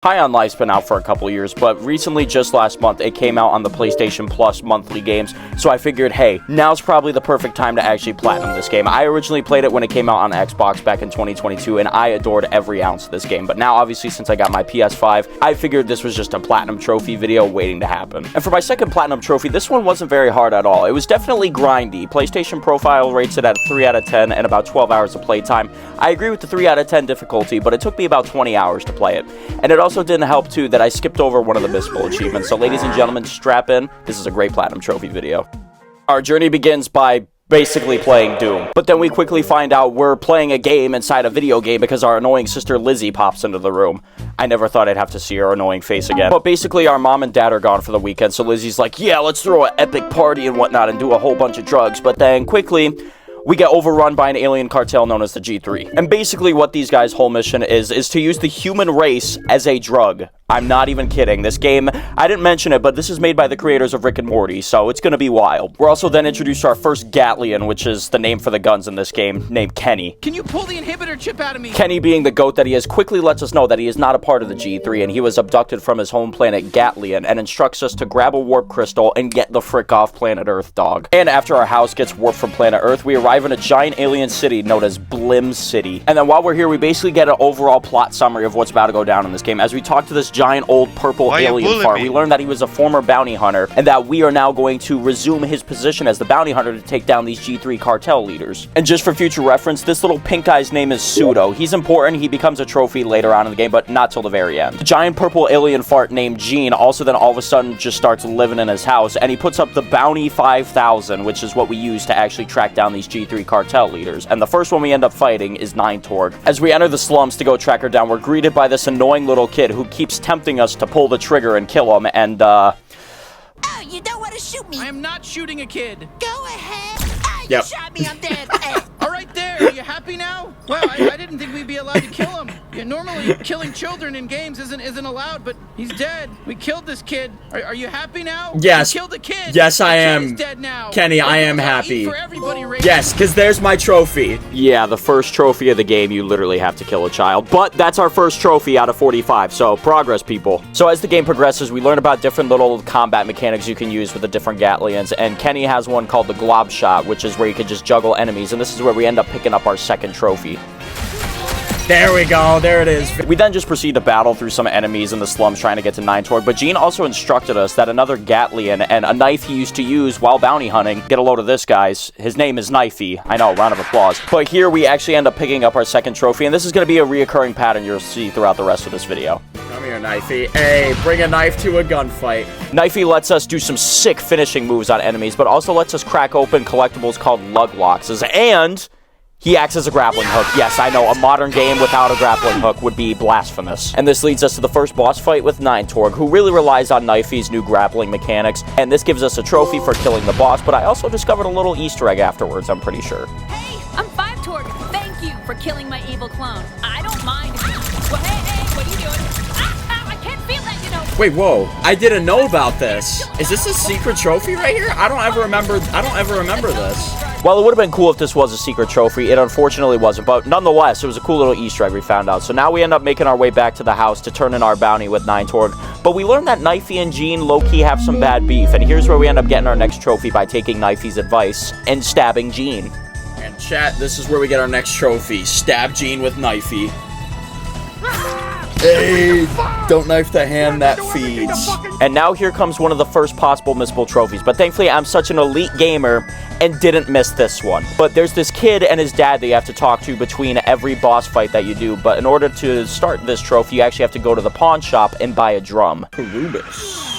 High on Life's been out for a couple years, but recently, just last month, it came out on the PlayStation Plus monthly games, so I figured, hey, now's probably the perfect time to actually platinum this game. I originally played it when it came out on Xbox back in 2022, and I adored every ounce of this game, but now, obviously, since I got my PS5, I figured this was just a platinum trophy video waiting to happen. And for my second platinum trophy, this one wasn't very hard at all. It was definitely grindy. PlayStation Profile rates it at 3 out of 10 and about 12 hours of playtime. I agree with the 3 out of 10 difficulty, but it took me about 20 hours to play it. And it also didn't help, too, that I skipped over one of the missable achievements. So, ladies and gentlemen, strap in. This is a great platinum trophy video. Our journey begins by basically playing Doom. But then we quickly find out we're playing a game inside a video game because our annoying sister Lizzie pops into the room. I never thought I'd have to see her annoying face again. But basically, our mom and dad are gone for the weekend, so Lizzie's like, yeah, let's throw an epic party and whatnot and do a whole bunch of drugs. But then quickly, we get overrun by an alien cartel known as the G3. And basically what these guys' whole mission is to use the human race as a drug. I'm not even kidding. This game, I didn't mention it, but this is made by the creators of Rick and Morty, so it's gonna be wild. We're also then introduced to our first Gatlian, which is the name for the guns in this game, named Kenny. Can you pull the inhibitor chip out of me? Kenny, being the goat that he is, quickly lets us know that he is not a part of the G3, and he was abducted from his home planet Gatlian, and instructs us to grab a warp crystal and get the frick off planet Earth, dog. And after our house gets warped from planet Earth, we arrive in a giant alien city known as Blim City. And then while we're here, we basically get an overall plot summary of what's about to go down in this game. As we talk to this giant old purple alien fart, we learn that he was a former bounty hunter, and that we are now going to resume his position as the bounty hunter to take down these G3 cartel leaders. And just for future reference, this little pink guy's name is Pseudo. He's important, he becomes a trophy later on in the game, but not till the very end. The giant purple alien fart named Gene also then all of a sudden just starts living in his house, and he puts up the Bounty 5000, which is what we use to actually track down these G3 cartel leaders. And the first one we end up fighting is Torg. As we enter the slums to go track her down, we're greeted by this annoying little kid who keeps tempting us to pull the trigger and kill him, and Oh, you don't want to shoot me. I am not shooting a kid. Go ahead. Ah, Yep. You shot me, I'm dead. All right there, are you happy now? Well, I didn't think we'd be allowed to kill him. Yeah, normally, killing children in games isn't allowed, but he's dead. We killed this kid. Are you happy now? Yes. We killed the kid. Yes, I am. He's dead now. Kenny, I am Eat happy. for everybody, Ray. Yes, because there's my trophy. yeah, the first trophy of the game, you literally have to kill a child. But that's our first trophy out of 45, so progress, people. So as the game progresses, we learn about different little combat mechanics you can use with the different Gatlians, and Kenny has one called the Glob Shot, which is where you can just juggle enemies, and this is where we end up picking up our second trophy. There we go. There it is. We then just proceed to battle through some enemies in the slums trying to get to Torg, but Gene also instructed us that another Gatlian and a knife he used to use while bounty hunting, get a load of this, guys, his name is Knifey. I know, round of applause. But here we actually end up picking up our second trophy, and this is going to be a reoccurring pattern you'll see throughout the rest of this video. Come here, Knifey. Hey, bring a knife to a gunfight. Knifey lets us do some sick finishing moves on enemies, but also lets us crack open collectibles called lug locks, and he acts as a grappling hook. Yes, I know, a modern game without a grappling hook would be blasphemous. And this leads us to the first boss fight with Torg, who really relies on Knifey's new grappling mechanics, and this gives us a trophy for killing the boss, but I also discovered a little Easter egg afterwards, I'm pretty sure. Hey, I'm 5 Torg. Thank you for killing my evil clone. I don't mind. Well, hey, what are you doing? I can't feel that, you know. Wait, whoa. I didn't know about this. Is this a secret trophy right here? I don't ever remember this. Well, it would have been cool if this was a secret trophy. It unfortunately wasn't, but nonetheless, it was a cool little Easter egg we found out. So now we end up making our way back to the house to turn in our bounty with Torg. But we learned that Knifey and Gene low-key have some bad beef, and here's where we end up getting our next trophy by taking Knifey's advice and stabbing Gene. And chat, this is where we get our next trophy. Stab Gene with Knifey. Hey, don't knife the hand that feeds. And now here comes one of the first possible missable trophies, but thankfully I'm such an elite gamer and didn't miss this one. But there's this kid and his dad that you have to talk to between every boss fight that you do, but in order to start this trophy, you actually have to go to the pawn shop and buy a drum. Rubus.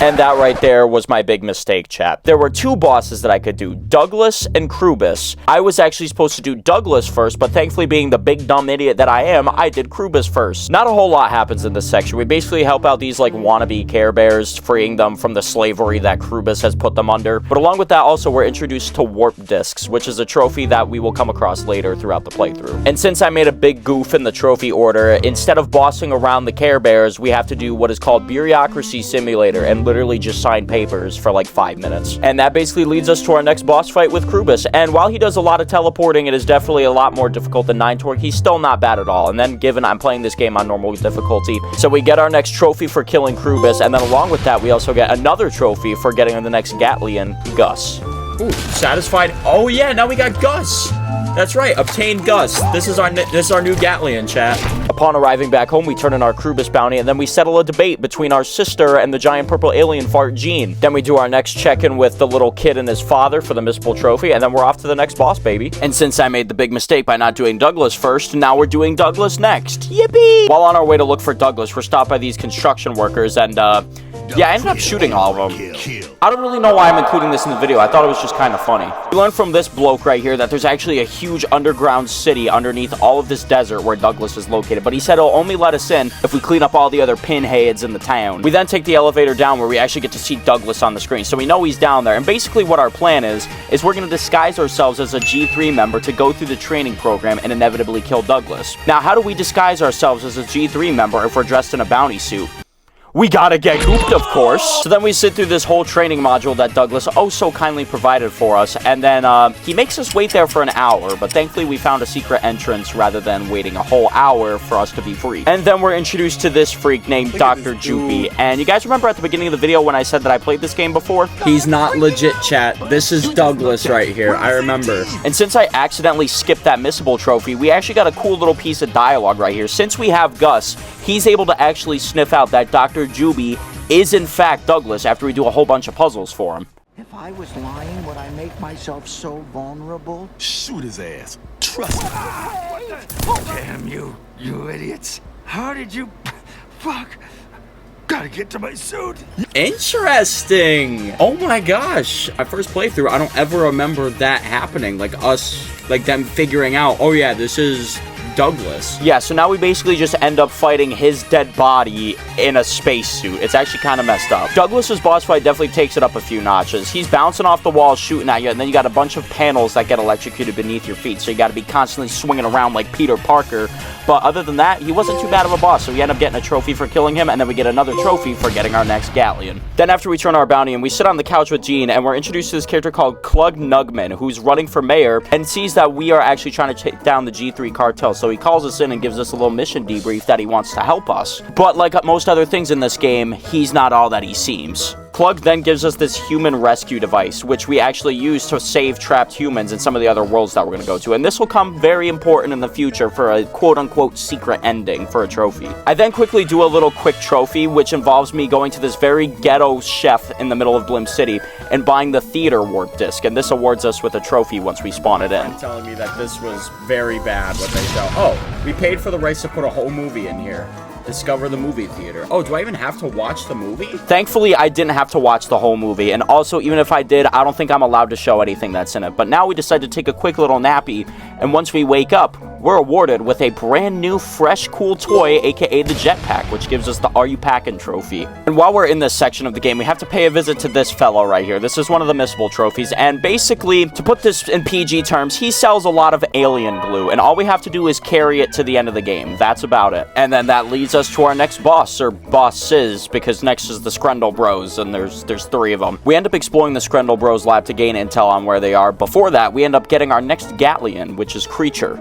And that right there was my big mistake, chat. There were two bosses that I could do, Douglas and Krubus. I was actually supposed to do Douglas first, but thankfully being the big dumb idiot that I am, I did Krubus first. Not a whole lot happens in this section. We basically help out these like wannabe Care Bears, freeing them from the slavery that Krubus has put them under. But along with that also we're introduced to Warp Discs, which is a trophy that we will come across later throughout the playthrough. And since I made a big goof in the trophy order, instead of bossing around the Care Bears, we have to do what is called Bureaucracy Simulator, and literally just sign papers for like 5 minutes. And that basically leads us to our next boss fight with Krubus. And while he does a lot of teleporting, it is definitely a lot more difficult than 9 Torque. He's still not bad at all. And then given I'm playing this game on normal difficulty, so we get our next trophy for killing Krubus, and then along with that, we also get another trophy for getting the next Gatlian, Gus. Ooh, satisfied. Oh yeah, now we got Gus. That's right, obtained Gus. This is our new Gatlian, chat. Upon arriving back home, we turn in our Krubus bounty, and then we settle a debate between our sister and the giant purple alien fart Gene. Then we do our next check-in with the little kid and his father for the missable trophy, and then we're off to the next boss, baby. And since I made the big mistake by not doing Douglas first, now we're doing Douglas next. Yippee! While on our way to look for Douglas, we're stopped by these construction workers, and yeah, I ended up shooting all of them. I don't really know why I'm including this in the video. I thought it was just kind of funny. We learned from this bloke right here that there's actually a huge underground city underneath all of this desert where Douglas is located, but he said he'll only let us in if we clean up all the other pinheads in the town. We then take the elevator down where we actually get to see Douglas on the screen, so we know he's down there. And basically what our plan is we're going to disguise ourselves as a G3 member to go through the training program and inevitably kill Douglas. Now, how do we disguise ourselves as a G3 member if we're dressed in a bounty suit? We gotta get gooped, of course. So then we sit through this whole training module that Douglas oh so kindly provided for us, and then he makes us wait there for an hour, but thankfully we found a secret entrance rather than waiting a whole hour for us to be free. And then we're introduced to this freak named Dr. Joopy, and you guys remember at the beginning of the video when I said that I played this game before? He's not legit, chat. This is Douglas right here, I remember. And since I accidentally skipped that missable trophy, we actually got a cool little piece of dialogue right here. Since we have Gus, he's able to actually sniff out that Dr. Joopy is in fact Douglas after we do a whole bunch of puzzles for him. If I was lying, would I make myself so vulnerable? Shoot his ass. Trust me. Damn you, you idiots. How did you... Fuck. Gotta get to my suit. Interesting. Oh my gosh. My first playthrough, I don't ever remember that happening. Like them figuring out, oh yeah, this is Douglas. Yeah, so now we basically just end up fighting his dead body in a spacesuit. It's actually kind of messed up. Douglas's boss fight definitely takes it up a few notches. He's bouncing off the walls, shooting at you, and then you got a bunch of panels that get electrocuted beneath your feet, so you got to be constantly swinging around like Peter Parker. But other than that, he wasn't too bad of a boss, so we end up getting a trophy for killing him, and then we get another trophy for getting our next Gatlian. Then after we turn our bounty, and we sit on the couch with Gene, and we're introduced to this character called Klug Nugman, who's running for mayor, and sees that we are actually trying to take down the G3 cartel, so he calls us in and gives us a little mission debrief that he wants to help us. But like most other things in this game, he's not all that he seems. Klug then gives us this human rescue device, which we actually use to save trapped humans in some of the other worlds that we're going to go to, and this will come very important in the future for a quote-unquote secret ending for a trophy. I then quickly do a little quick trophy, which involves me going to this very ghetto chef in the middle of Blim City and buying the theater warp disc, and this awards us with a trophy once we spawn it in. Telling me that this was very bad what they show. Oh, we paid for the rights to put a whole movie in here. Discover the movie theater. Oh, do I even have to watch the movie? Thankfully, I didn't have to watch the whole movie, and also, even if I did, I don't think I'm allowed to show anything that's in it. But now we decide to take a quick little nappy, and once we wake up, we're awarded with a brand new, fresh, cool toy, aka the jetpack, which gives us the Are You Packin' trophy. And while we're in this section of the game, we have to pay a visit to this fellow right here. This is one of the missable trophies, and basically, to put this in PG terms, he sells a lot of alien glue, and all we have to do is carry it to the end of the game. That's about it. And then that leads us to our next boss, or bosses, because next is the Screndel Bros, and there's 3 of them. We end up exploring the Screndel Bros lab to gain intel on where they are. Before that, we end up getting our next Gatlian, which is Creature.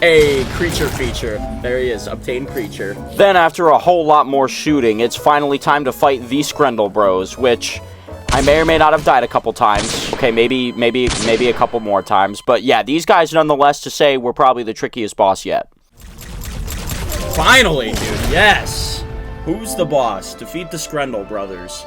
A creature feature. There he is. Obtain creature. Then after a whole lot more shooting, it's finally time to fight the Screndel Bros, which I may or may not have died a couple times. Okay, maybe a couple more times. But yeah, these guys nonetheless to say were probably the trickiest boss yet. Finally, dude. Yes. Who's the boss? Defeat the Screndel brothers.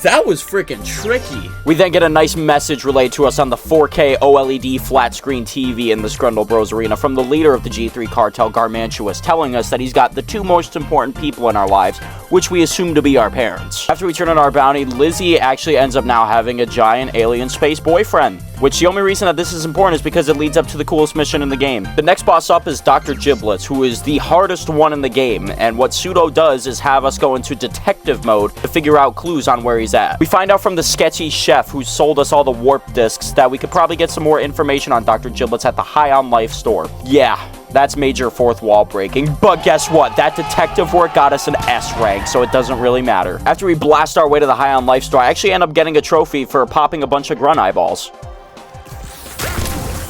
That was freaking tricky. We then get a nice message relayed to us on the 4K OLED flat screen TV in the Screndel Bros arena from the leader of the G3 cartel, Garmantuous, telling us that he's got the 2 most important people in our lives, which we assume to be our parents. After we turn in our bounty, Lizzie actually ends up now having a giant alien space boyfriend, which the only reason that this is important is because it leads up to the coolest mission in the game. The next boss up is Dr. Giblets, who is the hardest one in the game, and what Pseudo does is have us go into detective mode to figure out clues on where he's at. We find out from the sketchy chef who sold us all the warp discs that we could probably get some more information on Dr. Giblets at the High on Life store. Yeah, That's major fourth wall breaking. But guess what? That detective work got us an S rank, so it doesn't really matter. After we blast our way to the High on Life store, I actually end up getting a trophy for popping a bunch of grunt eyeballs.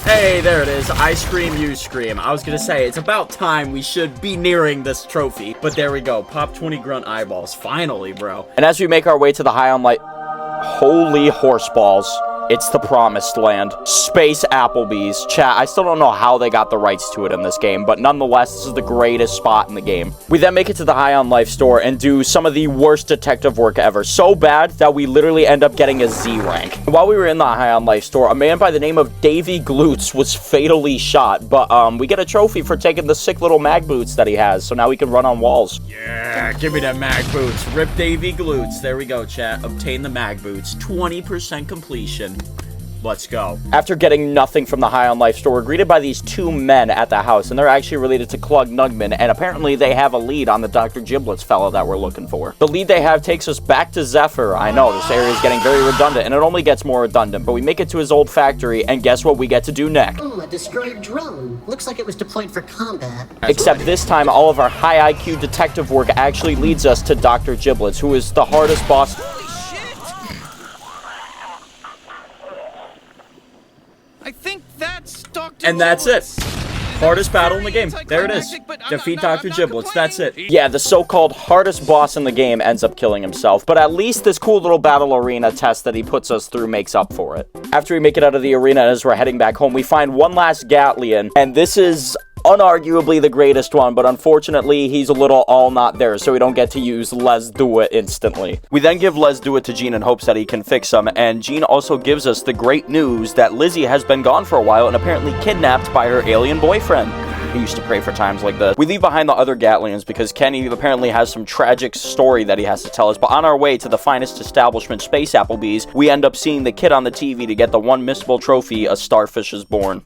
Hey, there it is. I scream, you scream. I was gonna say, it's about time we should be nearing this trophy. But there we go. Pop 20 grunt eyeballs. Finally, bro. And as we make our way to the High on Life... Holy horse balls. It's the promised land. Space Applebee's. Chat, I still don't know how they got the rights to it in this game, but nonetheless, this is the greatest spot in the game. We then make it to the High on Life store and do some of the worst detective work ever. So bad that we literally end up getting a Z rank. While we were in the High on Life store, a man by the name of Davy Glutes was fatally shot, but we get a trophy for taking the sick little mag boots that he has, so now we can run on walls. Yeah, give me that mag boots. Rip Davy Glutes. There we go, chat. Obtain the mag boots. 20% completion. Let's go. After getting nothing from the High on Life store, we're greeted by these two men at the house, and they're actually related to Clug Nugman, and apparently they have a lead on the Dr. Giblets fellow that we're looking for. The lead they have takes us back to Zephyr. I know, this area is getting very redundant, and it only gets more redundant, but we make it to his old factory, and guess what we get to do next? A destroyed drone. Looks like it was deployed for combat. Except this time, all of our high IQ detective work actually leads us to Dr. Giblets, who is the hardest boss... I think that's Dr. And that's it. Giblets. Hardest battle in the game. There it is. Defeat Dr. Giblets. That's it. Yeah, the so-called hardest boss in the game ends up killing himself, but at least this cool little battle arena test that he puts us through makes up for it. After we make it out of the arena as we're heading back home, we find one last Gatlian, and this is unarguably the greatest one, but unfortunately he's a little all not there, so we don't get to use Let's Do It instantly. We then give Let's Do It to Gene in hopes that he can fix him, and Gene also gives us the great news that Lizzie has been gone for a while and apparently kidnapped by her alien boyfriend. He used to pray for times like this. We leave behind the other Gatlians because Kenny apparently has some tragic story that he has to tell us, but on our way to the finest establishment, Space Applebee's, we end up seeing the kid on the TV to get the one missable trophy, A Starfish is Born.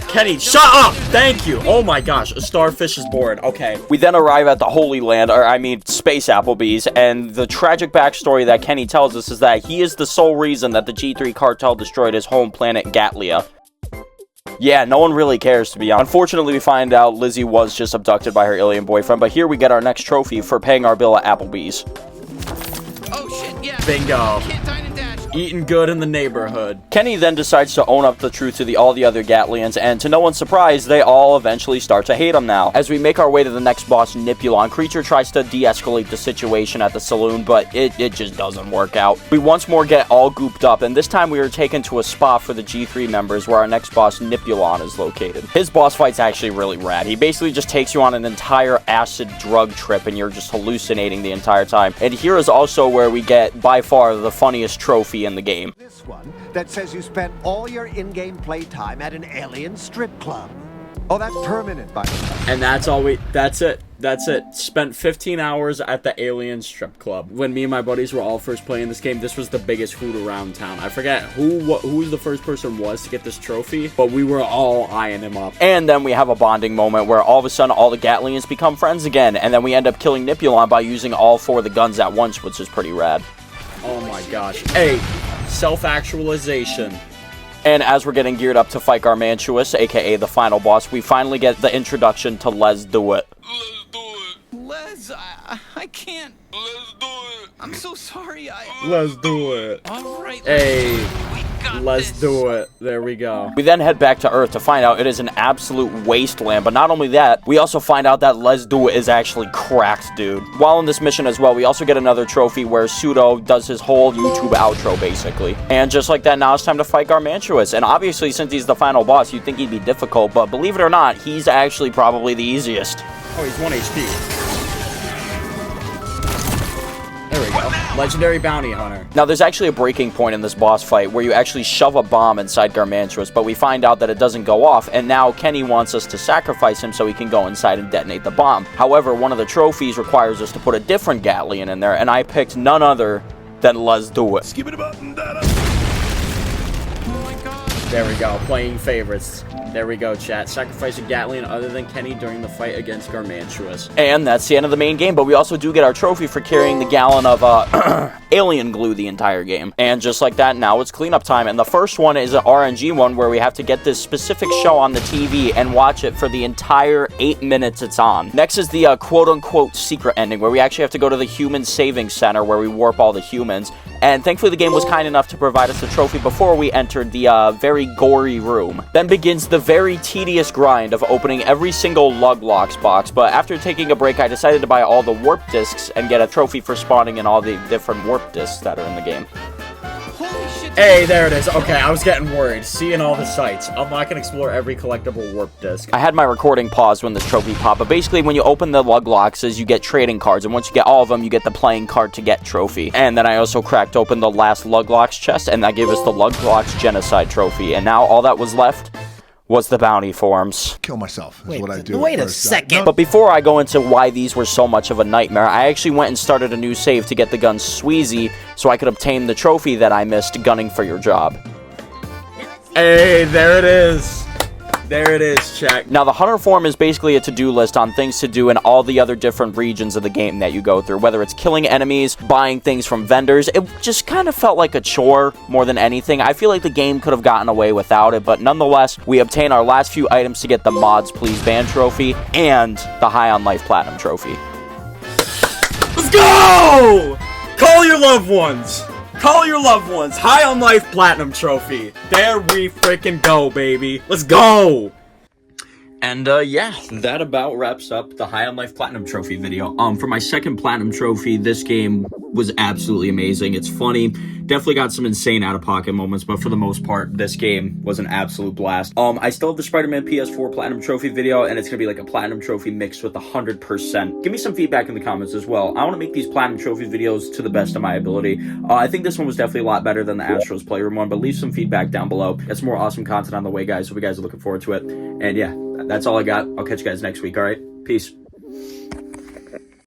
Kenny, shut up! Thank you! Oh my gosh, a starfish is born. Okay. We then arrive at the Holy Land, or I mean, Space Applebee's, and the tragic backstory that Kenny tells us is that he is the sole reason that the G3 cartel destroyed his home planet, Gatlia. Yeah, no one really cares, to be honest. Unfortunately, we find out Lizzie was just abducted by her alien boyfriend, but here we get our next trophy for paying our bill at Applebee's. Oh shit, yeah. Bingo. Can't dine and dash. Eating good in the neighborhood. Kenny then decides to own up the truth to all the other Gatlians, and to no one's surprise, they all eventually start to hate him now. As we make our way to the next boss, Nipulon, Creature tries to de-escalate the situation at the saloon, but it just doesn't work out. We once more get all gooped up, and this time we are taken to a spa for the G3 members where our next boss, Nipulon, is located. His boss fight's actually really rad. He basically just takes you on an entire acid drug trip, and you're just hallucinating the entire time. And here is also where we get, by far, the funniest trophy in the game. This one that says you spent all your in-game playtime at an alien strip club. Oh, that's permanent, by the way. And that's all that's it. That's it. Spent 15 hours at the alien strip club. When me and my buddies were all first playing this game, this was the biggest hoot around town. I forget who the first person was to get this trophy, but we were all eyeing him up. And then we have a bonding moment where all of a sudden all the Gatlians become friends again, and then we end up killing Nipulon by using all four of the guns at once, which is pretty rad. Oh my gosh. Hey, self-actualization. And as we're getting geared up to fight Garmantuous, aka the final boss, we finally get the introduction to Let's Do It. Let's do it. Les, I can't. Let's do it. I'm so sorry. Let's do it. All right. Hey, we got let's this. do it. There we go. We then head back to Earth to find out it is an absolute wasteland, but not only that, we also find out that Let's Do It is actually cracked, dude. While in this mission as well, we also get another trophy where Pseudo does his whole YouTube outro, basically. And just like that, now it's time to fight Garmantuous. And obviously, since he's the final boss, you'd think he'd be difficult, but believe it or not, he's actually probably the easiest. Oh, he's 1 HP. There we go. Legendary Bounty Hunter. Now, there's actually a breaking point in this boss fight where you actually shove a bomb inside Garmantuous, but we find out that it doesn't go off, and now Kenny wants us to sacrifice him so he can go inside and detonate the bomb. However, one of the trophies requires us to put a different Gatlian in there, and I picked none other than Let's Do It. Skip it about and that. Oh my god. There we go. Playing favorites. There we go, chat. Sacrifice a Gatling other than Kenny during the fight against Garmantuous. And that's the end of the main game, but we also do get our trophy for carrying the gallon of alien glue the entire game. And just like that, now it's cleanup time. And the first one is an RNG one where we have to get this specific show on the TV and watch it for the entire 8 minutes it's on. Next is the quote-unquote secret ending, where we actually have to go to the human saving center where we warp all the humans. And thankfully the game was kind enough to provide us the trophy before we entered the very gory room. Then begins the very tedious grind of opening every single lug locks box, but after taking a break I decided to buy all the warp discs and get a trophy for spawning in all the different warp discs that are in the game. Holy shit. Hey, there it is. Okay, I was getting worried. Seeing all the sites. Unlock and explore every collectible warp disc. I had my recording paused when this trophy popped, but basically when you open the lug locks you get trading cards, and once you get all of them, you get the playing card to get trophy. And then I also cracked open the last lug locks chest, and that gave us the lug locks genocide trophy, and now all that was left was the bounty forms. Kill myself is what I do. Wait at a first. second. But before I go into why these were so much of a nightmare, I actually went and started a new save to get the gun Sweezy so I could obtain the trophy that I missed gunning for your job. Hey, there it is. There it is, chat. Now, the Hunter form is basically a to-do list on things to do in all the other different regions of the game that you go through, whether it's killing enemies, buying things from vendors. It just kind of felt like a chore more than anything. I feel like the game could have gotten away without it, but nonetheless, we obtain our last few items to get the Mods Please Ban trophy and the High on Life Platinum trophy. Let's go! Call your loved ones. Call your loved ones. High on Life Platinum trophy. There we freaking go, baby. Let's go. And yeah, that about wraps up the High on Life Platinum trophy video. For my second Platinum trophy, this game was absolutely amazing. It's funny, definitely got some insane out-of-pocket moments, but for the most part, this game was an absolute blast. I still have the Spider-Man PS4 Platinum trophy video, and it's gonna be like a Platinum trophy mixed with 100%. Give me some feedback in the comments as well. I want to make these Platinum trophy videos to the best of my ability. I think this one was definitely a lot better than the Astros Playroom one, but leave some feedback down below. Got some more awesome content on the way, guys, so you guys are looking forward to it. And yeah, that's all I got. I'll catch you guys next week, alright? Peace.